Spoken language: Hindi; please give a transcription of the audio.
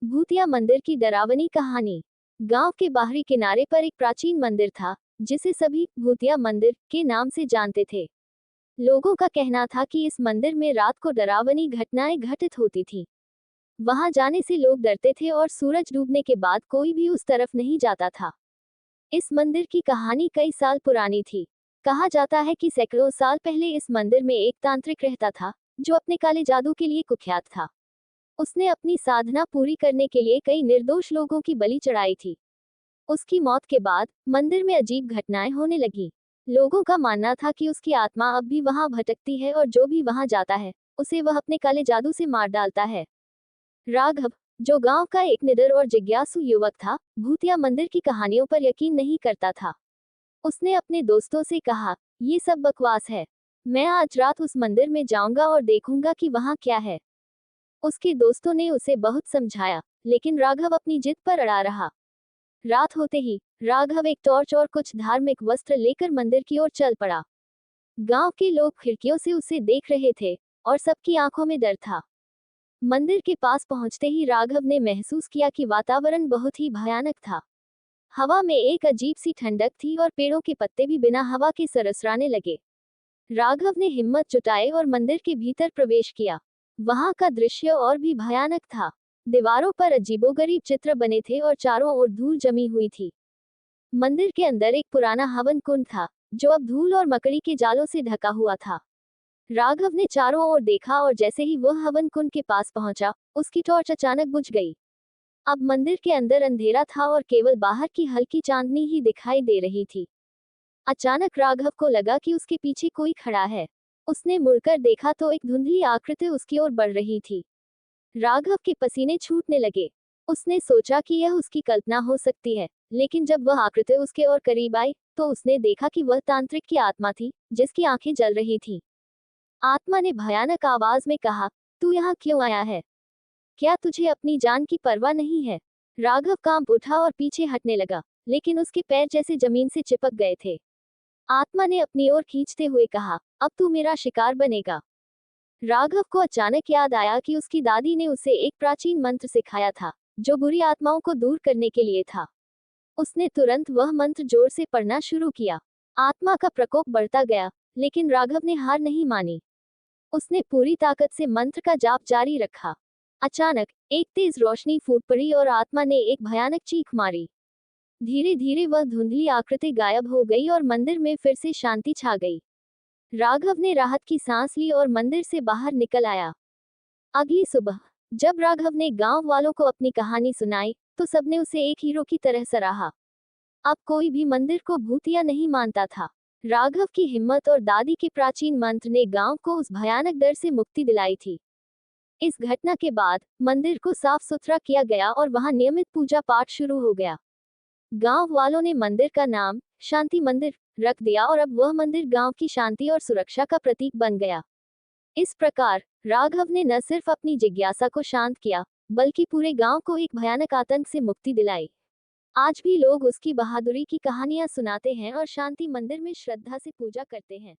भूतिया मंदिर की डरावनी कहानी। गांव के बाहरी किनारे पर एक प्राचीन मंदिर था, जिसे सभी भूतिया मंदिर के नाम से जानते थे। लोगों का कहना था कि इस मंदिर में रात को डरावनी घटनाएं घटित होती थीं। वहां जाने से लोग डरते थे और सूरज डूबने के बाद कोई भी उस तरफ नहीं जाता था। इस मंदिर की कहानी कई साल पुरानी थी। कहा जाता है कि सैकड़ों साल पहले इस मंदिर में एक तांत्रिक रहता था, जो अपने काले जादू के लिए कुख्यात था। उसने अपनी साधना पूरी करने के लिए कई निर्दोष लोगों की बलि चढ़ाई थी। उसकी मौत के बाद मंदिर में अजीब घटनाएं होने लगी। लोगों का मानना था कि उसकी आत्मा अब भी वहां भटकती है और जो भी वहां जाता है, उसे वह अपने काले जादू से मार डालता है। राघव, जो गांव का एक निडर और जिज्ञासु युवक था, भूतिया मंदिर की कहानियों पर यकीन नहीं करता था। उसने अपने दोस्तों से कहा, ये सब बकवास है। मैं आज रात उस मंदिर में जाऊंगा और देखूंगा कि वहां क्या है। उसके दोस्तों ने उसे बहुत समझाया, लेकिन राघव अपनी जिद पर अड़ा रहा। रात होते ही राघव एक टॉर्च और कुछ धार्मिक वस्त्र लेकर मंदिर की ओर चल पड़ा। गांव के लोग खिड़कियों से उसे देख रहे थे और सबकी आंखों में डर था। मंदिर के पास पहुंचते ही राघव ने महसूस किया कि वातावरण बहुत ही भयानक था। हवा में एक अजीब सी ठंडक थी और पेड़ों के पत्ते भी बिना हवा के सरसराने लगे। राघव ने हिम्मत जुटाई और मंदिर के भीतर प्रवेश किया। वहां का दृश्य और भी भयानक था। दीवारों पर अजीबोगरीब चित्र बने थे और चारों ओर धूल जमी हुई थी। मंदिर के अंदर एक पुराना हवन कुंड था, जो अब धूल और मकड़ी के जालों से ढका हुआ था। राघव ने चारों ओर देखा और जैसे ही वह हवन कुंड के पास पहुंचा, उसकी टॉर्च अचानक बुझ गई। अब मंदिर के अंदर अंधेरा था और केवल बाहर की हल्की चांदनी ही दिखाई दे रही थी। अचानक राघव को लगा कि उसके पीछे कोई खड़ा है। उसने मुड़कर देखा तो एक धुंधली आकृति उसकी ओर बढ़ रही थी। राघव के पसीने छूटने लगे। उसने सोचा कि यह उसकी कल्पना हो सकती है, लेकिन जब वह आकृति उसके और करीब आई, तो उसने देखा कि वह तांत्रिक की आत्मा थी, जिसकी आंखें जल रही थीं। आत्मा ने भयानक आवाज में कहा, तू यहाँ क्यों आया है? क्या तुझे अपनी जान की परवाह नहीं है? राघव कांप उठा और पीछे हटने लगा, लेकिन उसके पैर जैसे जमीन से चिपक गए थे। आत्मा ने अपनी ओर खींचते हुए कहा, अब तू मेरा शिकार बनेगा। राघव को अचानक याद आया कि उसकी दादी ने उसे एक प्राचीन मंत्र सिखाया था, जो बुरी आत्माओं को दूर करने के लिए था। उसने तुरंत वह मंत्र जोर से पढ़ना शुरू किया। आत्मा का प्रकोप बढ़ता गया, लेकिन राघव ने हार नहीं मानी। उसने पूरी ताकत से मंत्र का जाप जारी रखा। अचानक एक तेज रोशनी फूट पड़ी और आत्मा ने एक भयानक चीख मारी। धीरे धीरे वह धुंधली आकृति गायब हो गई और मंदिर में फिर से शांति छा गई। राघव ने राहत की सांस ली और मंदिर से बाहर निकल आया। अगली सुबह जब राघव ने गांव वालों को अपनी कहानी सुनाई, तो सबने उसे एक हीरो की तरह सराहा। अब कोई भी मंदिर को भूतिया नहीं मानता था। राघव की हिम्मत और दादी के प्राचीन मंत्र ने गांव को उस भयानक डर से मुक्ति दिलाई थी। इस घटना के बाद मंदिर को साफ सुथरा किया गया और वहां नियमित पूजा पाठ शुरू हो गया। गांव वालों ने मंदिर का नाम शांति मंदिर रख दिया और अब वह मंदिर गांव की शांति और सुरक्षा का प्रतीक बन गया। इस प्रकार राघव ने न सिर्फ अपनी जिज्ञासा को शांत किया, बल्कि पूरे गांव को एक भयानक आतंक से मुक्ति दिलाई। आज भी लोग उसकी बहादुरी की कहानियां सुनाते हैं और शांति मंदिर में श्रद्धा से पूजा करते हैं।